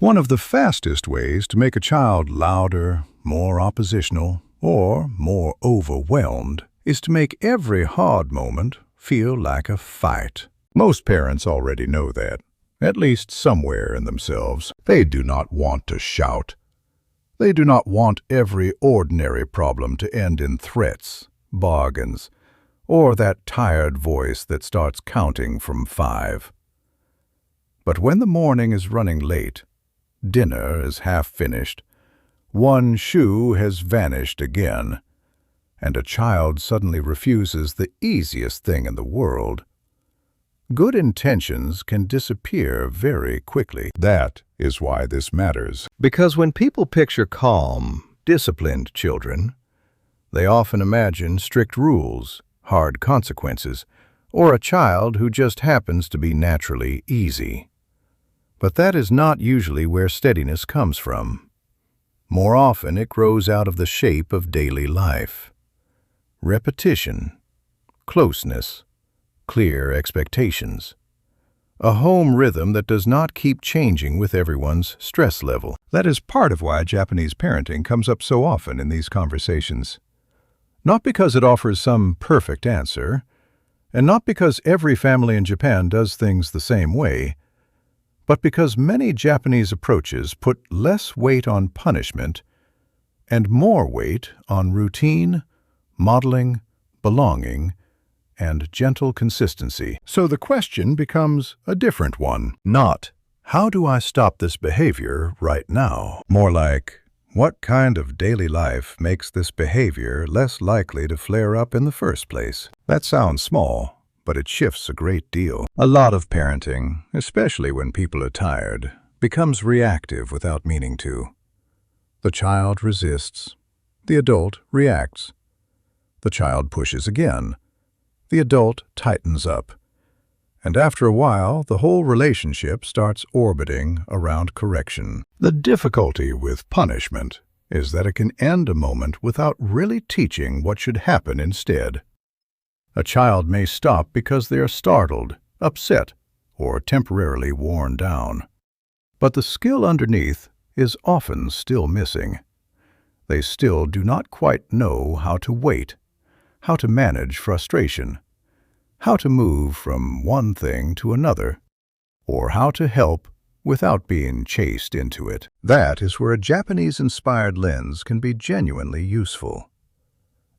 One of the fastest ways to make a child louder, more oppositional, or more overwhelmed is to make every hard moment feel like a fight. Most parents already know that, at least somewhere in themselves. They do not want to shout. They do not want every ordinary problem to end in threats, bargains, or that tired voice that starts counting from 5. But when the morning is running late, dinner is half finished, one shoe has vanished again, and a child suddenly refuses the easiest thing in the world, good intentions can disappear very quickly. That is why this matters. Because when people picture calm, disciplined children, they often imagine strict rules, hard consequences, or a child who just happens to be naturally easy. But that is not usually where steadiness comes from. More often it grows out of the shape of daily life. Repetition, closeness, clear expectations. A home rhythm that does not keep changing with everyone's stress level. That is part of why Japanese parenting comes up so often in these conversations. Not because it offers some perfect answer, and not because every family in Japan does things the same way, but because many Japanese approaches put less weight on punishment and more weight on routine, modeling, belonging, and gentle consistency. So the question becomes a different one. Not, how do I stop this behavior right now? More like, what kind of daily life makes this behavior less likely to flare up in the first place? That sounds small, but it shifts a great deal. A lot of parenting, especially when people are tired, becomes reactive without meaning to. The child resists. The adult reacts. The child pushes again. The adult tightens up. And after a while, the whole relationship starts orbiting around correction. The difficulty with punishment is that it can end a moment without really teaching what should happen instead. A child may stop because they are startled, upset, or temporarily worn down. But the skill underneath is often still missing. They still do not quite know how to wait, how to manage frustration, how to move from one thing to another, or how to help without being chased into it. That is where a Japanese-inspired lens can be genuinely useful.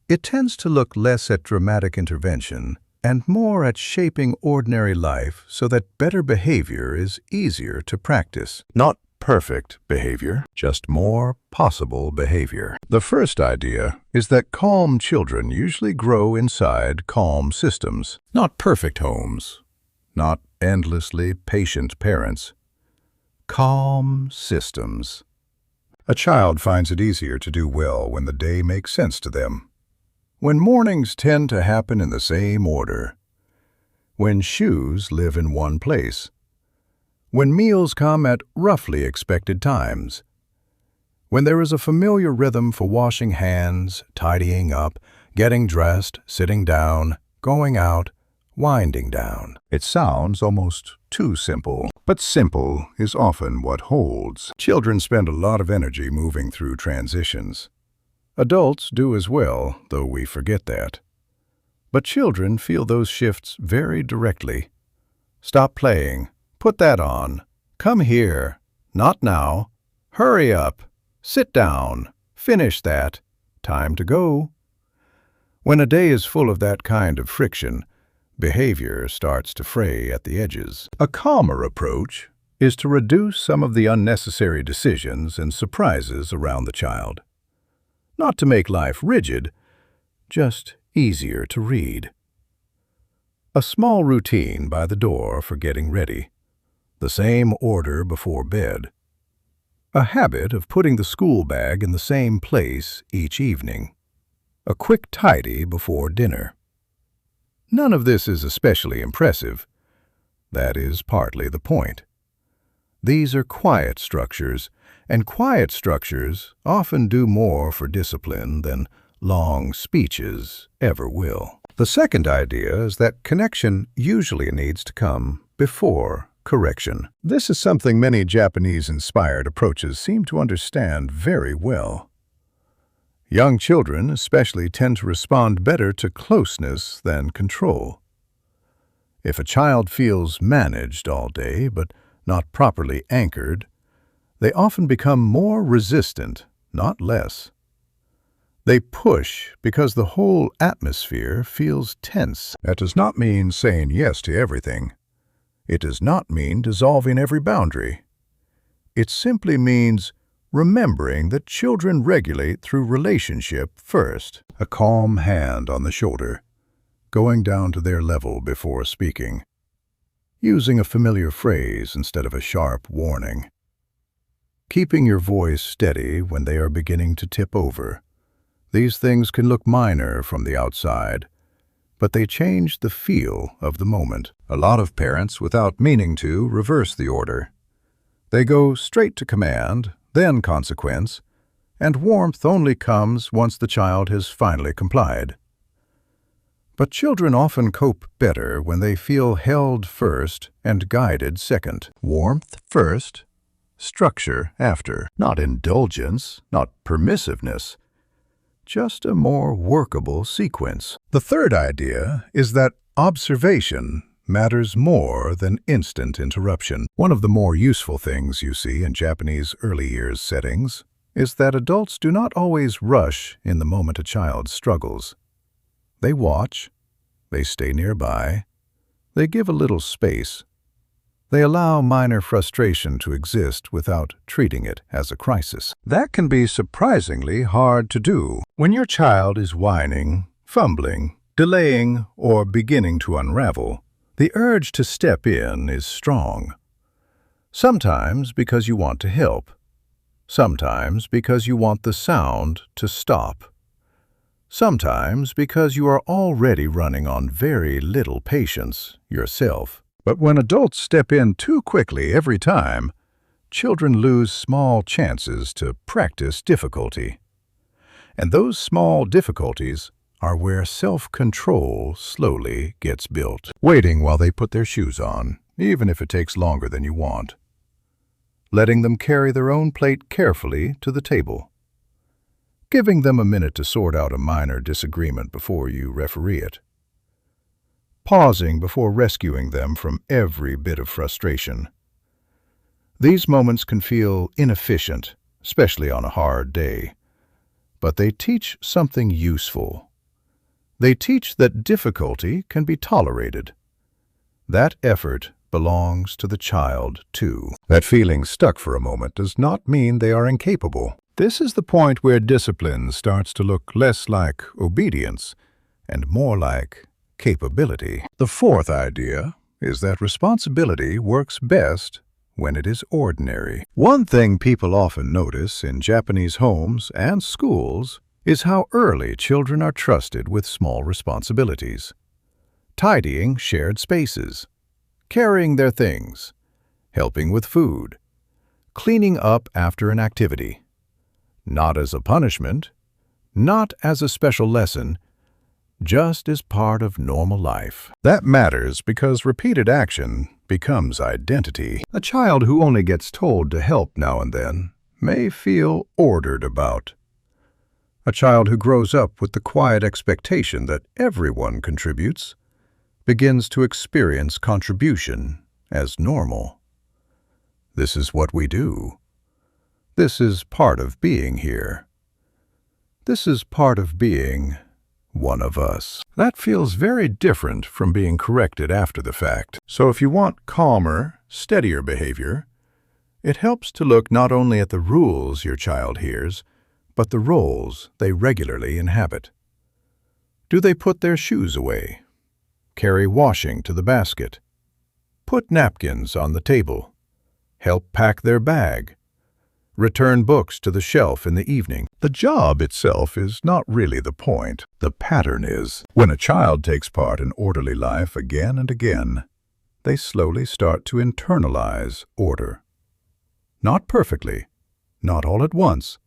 It tends to look less at dramatic intervention and more at shaping ordinary life so that better behavior is easier to practice. Not perfect behavior, just more possible behavior. The first idea is that calm children usually grow inside calm systems. Not perfect homes, not endlessly patient parents. Calm systems. A child finds it easier to do well when the day makes sense to them. When mornings tend to happen in the same order. When shoes live in one place. When meals come at roughly expected times. When there is a familiar rhythm for washing hands, tidying up, getting dressed, sitting down, going out, winding down. It sounds almost too simple, but simple is often what holds. Children spend a lot of energy moving through transitions. Adults do as well, though we forget that. But children feel those shifts very directly. Stop playing. Put that on. Come here. Not now. Hurry up. Sit down. Finish that. Time to go. When a day is full of that kind of friction, behavior starts to fray at the edges. A calmer approach is to reduce some of the unnecessary decisions and surprises around the child. Not to make life rigid, just easier to read. A small routine by the door for getting ready. The same order before bed. A habit of putting the school bag in the same place each evening. A quick tidy before dinner. None of this is especially impressive. That is partly the point. These are quiet structures, and quiet structures often do more for discipline than long speeches ever will. The second idea is that connection usually needs to come before correction. This is something many Japanese-inspired approaches seem to understand very well. Young children especially tend to respond better to closeness than control. If a child feels managed all day but not properly anchored, they often become more resistant, not less. They push because the whole atmosphere feels tense. That does not mean saying yes to everything. It does not mean dissolving every boundary. It simply means remembering that children regulate through relationship first. A calm hand on the shoulder, going down to their level before speaking. Using a familiar phrase instead of a sharp warning. Keeping your voice steady when they are beginning to tip over. These things can look minor from the outside, but they change the feel of the moment. A lot of parents, without meaning to, reverse the order. They go straight to command, then consequence, and warmth only comes once the child has finally complied. But children often cope better when they feel held first and guided second. Warmth first, structure after. Not indulgence, not permissiveness, just a more workable sequence. The third idea is that observation matters more than instant interruption. One of the more useful things you see in Japanese early years settings is that adults do not always rush in the moment a child struggles. They watch, they stay nearby, they give a little space. They allow minor frustration to exist without treating it as a crisis. That can be surprisingly hard to do. When your child is whining, fumbling, delaying, or beginning to unravel, the urge to step in is strong. Sometimes because you want to help. Sometimes because you want the sound to stop. Sometimes because you are already running on very little patience yourself. But when adults step in too quickly every time, children lose small chances to practice difficulty. And those small difficulties are where self-control slowly gets built. Waiting while they put their shoes on, even if it takes longer than you want. Letting them carry their own plate carefully to the table. Giving them a minute to sort out a minor disagreement before you referee it. Pausing before rescuing them from every bit of frustration. These moments can feel inefficient, especially on a hard day, but they teach something useful. They teach that difficulty can be tolerated. That effort belongs to the child, too. That feeling stuck for a moment does not mean they are incapable. This is the point where discipline starts to look less like obedience and more like capability. The fourth idea is that responsibility works best when it is ordinary. One thing people often notice in Japanese homes and schools is how early children are trusted with small responsibilities. Tidying shared spaces, carrying their things, helping with food, cleaning up after an activity. Not as a punishment, not as a special lesson, just as part of normal life. That matters because repeated action becomes identity. A child who only gets told to help now and then may feel ordered about. A child who grows up with the quiet expectation that everyone contributes begins to experience contribution as normal. This is what we do. This is part of being here. This is part of being one of us. That feels very different from being corrected after the fact. So if you want calmer, steadier behavior, it helps to look not only at the rules your child hears, but the roles they regularly inhabit. Do they put their shoes away? Carry washing to the basket? Put napkins on the table? Help pack their bag? Return books to the shelf in the evening? The job itself is not really the point. The pattern is. When a child takes part in orderly life again and again, they slowly start to internalize order. Not perfectly, not all at once,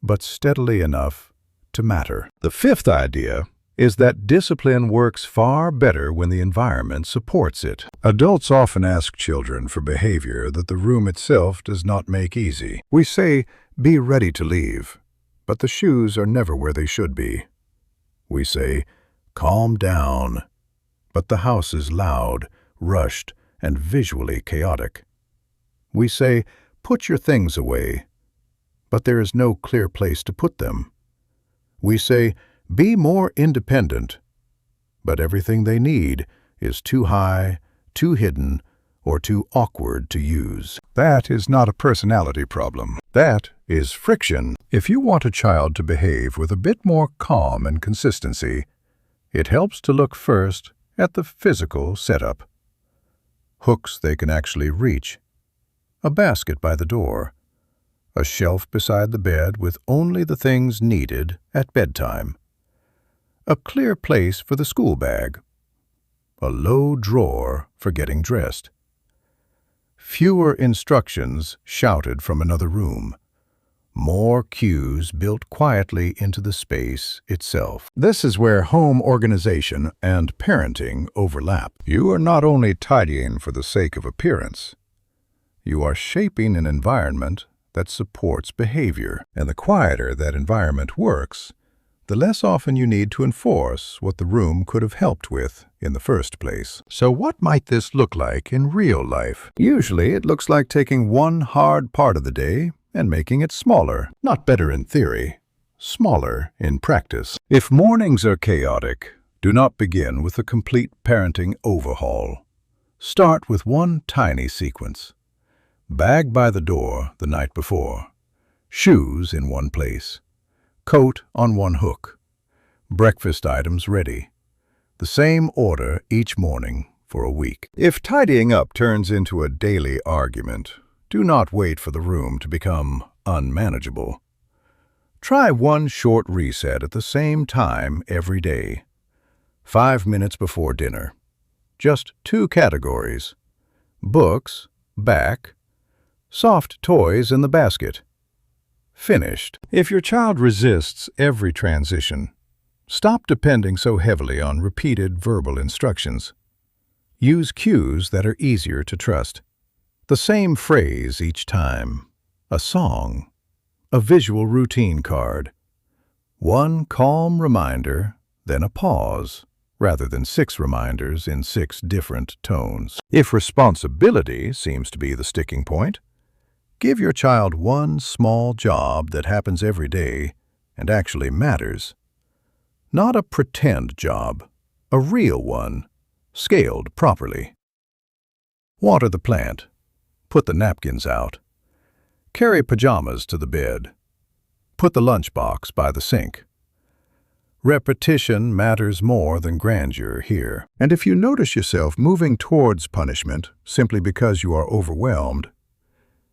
but steadily enough to matter. The fifth idea is that discipline works far better when the environment supports it. Adults often ask children for behavior that the room itself does not make easy. We say, "Be ready to leave," but the shoes are never where they should be. We say, "Calm down," but the house is loud, rushed, and visually chaotic. We say, "Put your things away," but there is no clear place to put them. We say, "Be more independent," but everything they need is too high, too hidden, or too awkward to use. That is not a personality problem. That is friction. If you want a child to behave with a bit more calm and consistency, it helps to look first at the physical setup. Hooks they can actually reach, a basket by the door, a shelf beside the bed with only the things needed at bedtime, a clear place for the school bag, a low drawer for getting dressed, fewer instructions shouted from another room, more cues built quietly into the space itself. This is where home organization and parenting overlap. You are not only tidying for the sake of appearance, you are shaping an environment that supports behavior. And the quieter that environment works, the less often you need to enforce what the room could have helped with in the first place. So what might this look like in real life? Usually it looks like taking one hard part of the day and making it smaller. Not better in theory, smaller in practice. If mornings are chaotic, do not begin with a complete parenting overhaul. Start with one tiny sequence. Bag by the door the night before. Shoes in one place. Coat on one hook. Breakfast items ready. The same order each morning for a week. If tidying up turns into a daily argument, do not wait for the room to become unmanageable. Try one short reset at the same time every day. 5 minutes before dinner. Just 2 categories. Books, back. Soft toys in the basket. Finished. If your child resists every transition, stop depending so heavily on repeated verbal instructions. Use cues that are easier to trust. The same phrase each time. A song. A visual routine card. One calm reminder, then a pause, rather than 6 reminders in 6 different tones. If responsibility seems to be the sticking point, give your child one small job that happens every day and actually matters. Not a pretend job, a real one, scaled properly. Water the plant. Put the napkins out. Carry pajamas to the bed. Put the lunchbox by the sink. Repetition matters more than grandeur here. And if you notice yourself moving towards punishment simply because you are overwhelmed,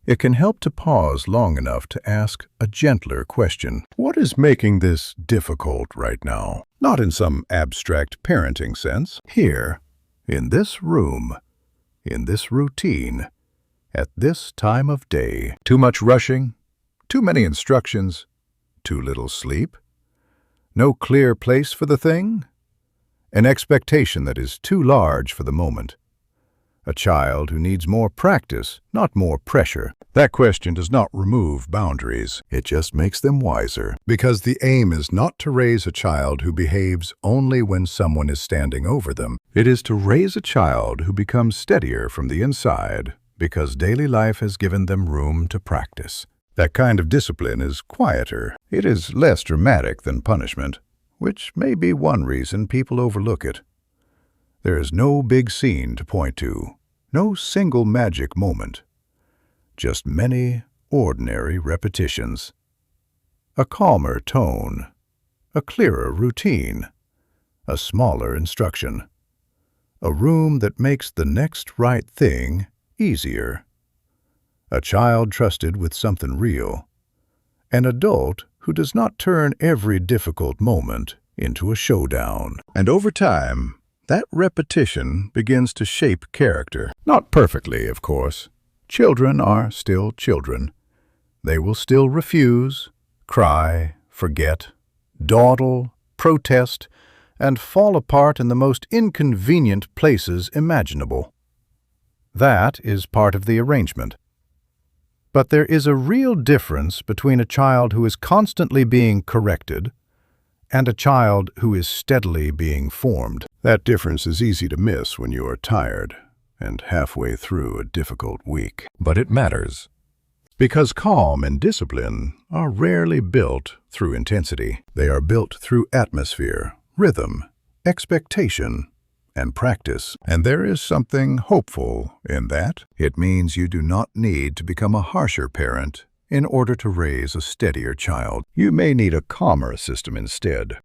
it can help to pause long enough to ask a gentler question. What is making this difficult right now? Not in some abstract parenting sense. Here, in this room, in this routine, at this time of day. Too much rushing? Too many instructions? Too little sleep? No clear place for the thing? An expectation that is too large for the moment. A child who needs more practice, not more pressure. That question does not remove boundaries. It just makes them wiser. Because the aim is not to raise a child who behaves only when someone is standing over them. It is to raise a child who becomes steadier from the inside because daily life has given them room to practice. That kind of discipline is quieter. It is less dramatic than punishment, which may be one reason people overlook it. There is no big scene to point to, no single magic moment, just many ordinary repetitions. A calmer tone, a clearer routine, a smaller instruction, a room that makes the next right thing easier, a child trusted with something real, an adult who does not turn every difficult moment into a showdown. And over time, that repetition begins to shape character. Not perfectly, of course. Children are still children. They will still refuse, cry, forget, dawdle, protest, and fall apart in the most inconvenient places imaginable. That is part of the arrangement. But there is a real difference between a child who is constantly being corrected and a child who is steadily being formed. That difference is easy to miss when you are tired and halfway through a difficult week. But it matters. Because calm and discipline are rarely built through intensity. They are built through atmosphere, rhythm, expectation, and practice. And there is something hopeful in that. It means you do not need to become a harsher parent in order to raise a steadier child. You may need a calmer system instead.